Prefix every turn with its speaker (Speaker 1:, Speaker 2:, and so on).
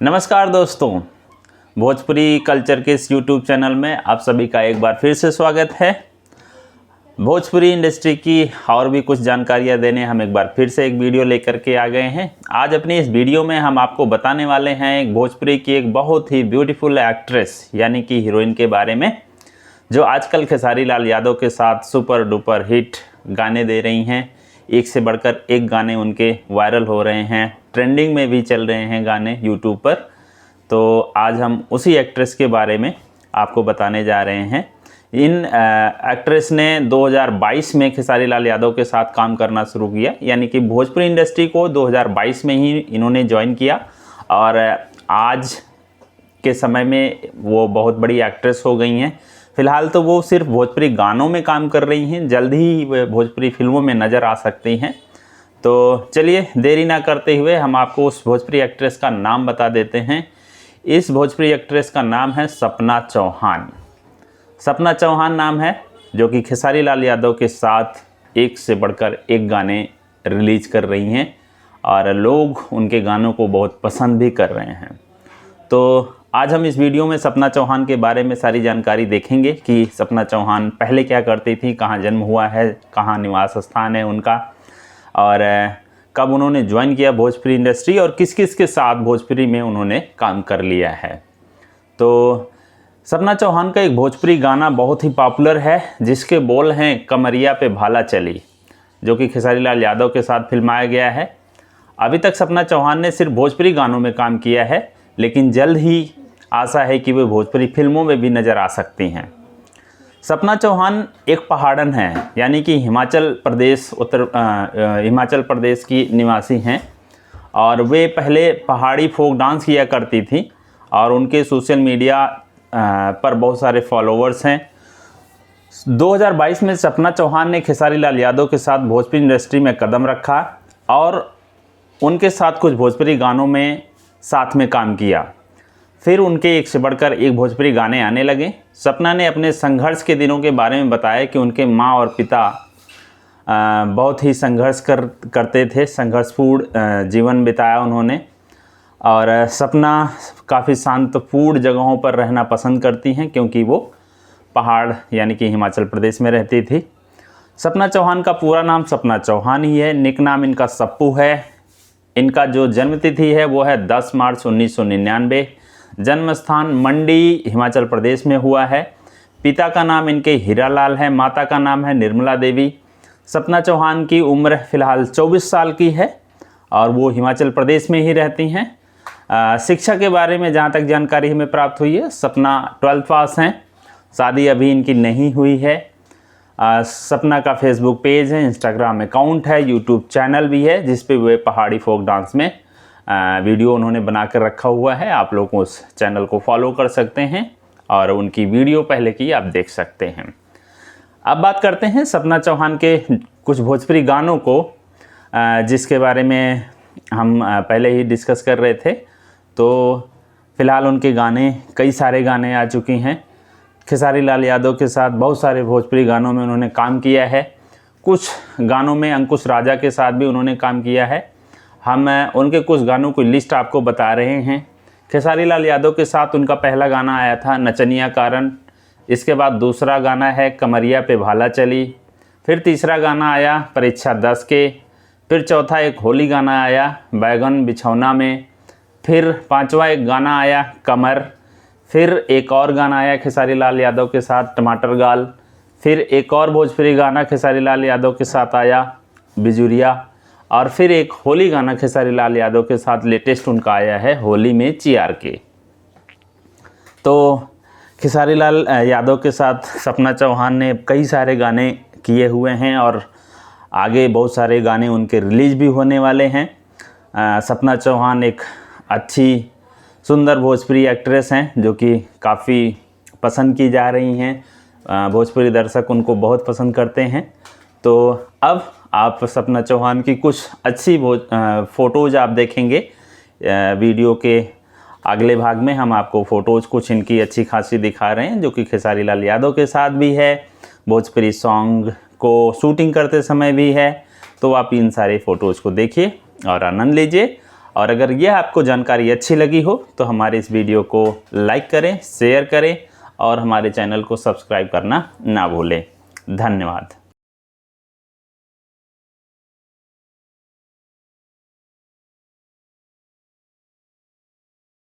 Speaker 1: नमस्कार दोस्तों, भोजपुरी कल्चर के इस YouTube चैनल में आप सभी का एक बार फिर से स्वागत है। भोजपुरी इंडस्ट्री की और भी कुछ जानकारियां देने हम एक बार फिर से एक वीडियो लेकर के आ गए हैं। आज अपनी इस वीडियो में हम आपको बताने वाले हैं एक भोजपुरी की एक बहुत ही ब्यूटीफुल एक्ट्रेस यानी कि हीरोइन के बारे में, जो आजकल खेसारी लाल यादव के साथ सुपर डुपर हिट गाने दे रही हैं। एक से बढ़कर एक गाने उनके वायरल हो रहे हैं, ट्रेंडिंग में भी चल रहे हैं गाने यूट्यूब पर। तो आज हम उसी एक्ट्रेस के बारे में आपको बताने जा रहे हैं। इन एक्ट्रेस ने 2022 में खेसारी लाल यादव के साथ काम करना शुरू किया, यानी कि भोजपुरी इंडस्ट्री को 2022 में ही इन्होंने ज्वाइन किया और आज के समय में वो बहुत बड़ी एक्ट्रेस हो गई हैं। फ़िलहाल तो वो सिर्फ भोजपुरी गानों में काम कर रही हैं, जल्द ही वे भोजपुरी फिल्मों में नज़र आ सकती हैं। तो चलिए देरी ना करते हुए हम आपको उस भोजपुरी एक्ट्रेस का नाम बता देते हैं। इस भोजपुरी एक्ट्रेस का नाम है सपना चौहान। सपना चौहान नाम है, जो कि खेसारी लाल यादव के साथ एक से बढ़कर एक गाने रिलीज़ कर रही हैं और लोग उनके गानों को बहुत पसंद भी कर रहे हैं। तो आज हम इस वीडियो में सपना चौहान के बारे में सारी जानकारी देखेंगे कि सपना चौहान पहले क्या करती थी, कहाँ जन्म हुआ है, कहाँ निवास स्थान है उनका, और कब उन्होंने ज्वाइन किया भोजपुरी इंडस्ट्री और किस किस के साथ भोजपुरी में उन्होंने काम कर लिया है। तो सपना चौहान का एक भोजपुरी गाना बहुत ही पॉपुलर है, जिसके बोल हैं कमरिया पे भाला चली, जो कि खेसारी लाल यादव के साथ फिल्माया गया है। अभी तक सपना चौहान ने सिर्फ भोजपुरी गानों में काम किया है, लेकिन जल्द ही आशा है कि वे भोजपुरी फिल्मों में भी नज़र आ सकती हैं। सपना चौहान एक पहाड़न हैं, यानी कि हिमाचल प्रदेश की निवासी हैं और वे पहले पहाड़ी फोक डांस किया करती थी और उनके सोशल मीडिया पर बहुत सारे फॉलोअर्स हैं। 2022 में सपना चौहान ने खेसारी लाल यादव के साथ भोजपुरी इंडस्ट्री में कदम रखा और उनके साथ कुछ भोजपुरी गानों में साथ में काम किया। फिर उनके एक से बढ़कर एक भोजपुरी गाने आने लगे। सपना ने अपने संघर्ष के दिनों के बारे में बताया कि उनके माँ और पिता बहुत ही संघर्ष करते थे, संघर्षपूर्ण जीवन बिताया उन्होंने। और सपना काफ़ी शांतपूर्ण जगहों पर रहना पसंद करती हैं, क्योंकि वो पहाड़ यानी कि हिमाचल प्रदेश में रहती थी। सपना चौहान का पूरा नाम सपना चौहान ही है, निक नाम इनका सप्पू है। इनका जो जन्मतिथि है वो है 10 मार्च 1999। जन्म स्थान मंडी हिमाचल प्रदेश में हुआ है। पिता का नाम इनके हीरालाल है, माता का नाम है निर्मला देवी। सपना चौहान की उम्र फ़िलहाल 24 साल की है और वो हिमाचल प्रदेश में ही रहती हैं। शिक्षा के बारे में जहाँ तक जानकारी हमें प्राप्त हुई है, सपना 12th पास हैं। शादी अभी इनकी नहीं हुई है। सपना का फेसबुक पेज है, इंस्टाग्राम अकाउंट है, यूट्यूब चैनल भी है, जिस पे वे पहाड़ी फोक डांस में वीडियो उन्होंने बना कर रखा हुआ है। आप लोग उस चैनल को फॉलो कर सकते हैं और उनकी वीडियो पहले की आप देख सकते हैं। अब बात करते हैं सपना चौहान के कुछ भोजपुरी गानों को, जिसके बारे में हम पहले ही डिस्कस कर रहे थे। तो फ़िलहाल उनके गाने, कई सारे गाने आ चुके हैं। खेसारी लाल यादव के साथ बहुत सारे भोजपुरी गानों में उन्होंने काम किया है। कुछ गानों में अंकुश राजा के साथ भी उन्होंने काम किया है। हम उनके कुछ गानों की लिस्ट आपको बता रहे हैं। खेसारी लाल यादव के साथ उनका पहला गाना आया था नचनिया कारण। इसके बाद दूसरा गाना है कमरिया पे भाला चली। फिर तीसरा गाना आया परीक्षा 10 के। फिर चौथा एक होली गाना आया बैगन बिछौना में। फिर पांचवा एक गाना आया कमर। फिर एक और गाना आया खेसारी लाल यादव के साथ टमाटर गाल। फिर एक और भोजपुरी गाना खेसारी लाल यादव के साथ आया बिजुरिया। और फिर एक होली गाना खेसारी लाल यादव के साथ लेटेस्ट उनका आया है होली में चियार के। तो खेसारी लाल यादव के साथ सपना चौहान ने कई सारे गाने किए हुए हैं और आगे बहुत सारे गाने उनके रिलीज़ भी होने वाले हैं। सपना चौहान एक अच्छी सुंदर भोजपुरी एक्ट्रेस हैं, जो कि काफ़ी पसंद की जा रही हैं। भोजपुरी दर्शक उनको बहुत पसंद करते हैं। तो अब आप सपना चौहान की कुछ अच्छी फ़ोटोज़ आप देखेंगे। वीडियो के अगले भाग में हम आपको फ़ोटोज़ कुछ इनकी अच्छी खासी दिखा रहे हैं, जो कि खेसारी लाल यादव के साथ भी है, भोजपुरी सॉन्ग को शूटिंग करते समय भी है। तो आप इन सारे फ़ोटोज़ को देखिए और आनंद लीजिए और अगर यह आपको जानकारी अच्छी लगी हो तो हमारे इस वीडियो को लाइक करें, शेयर करें और हमारे चैनल को सब्सक्राइब करना ना भूलें। धन्यवाद।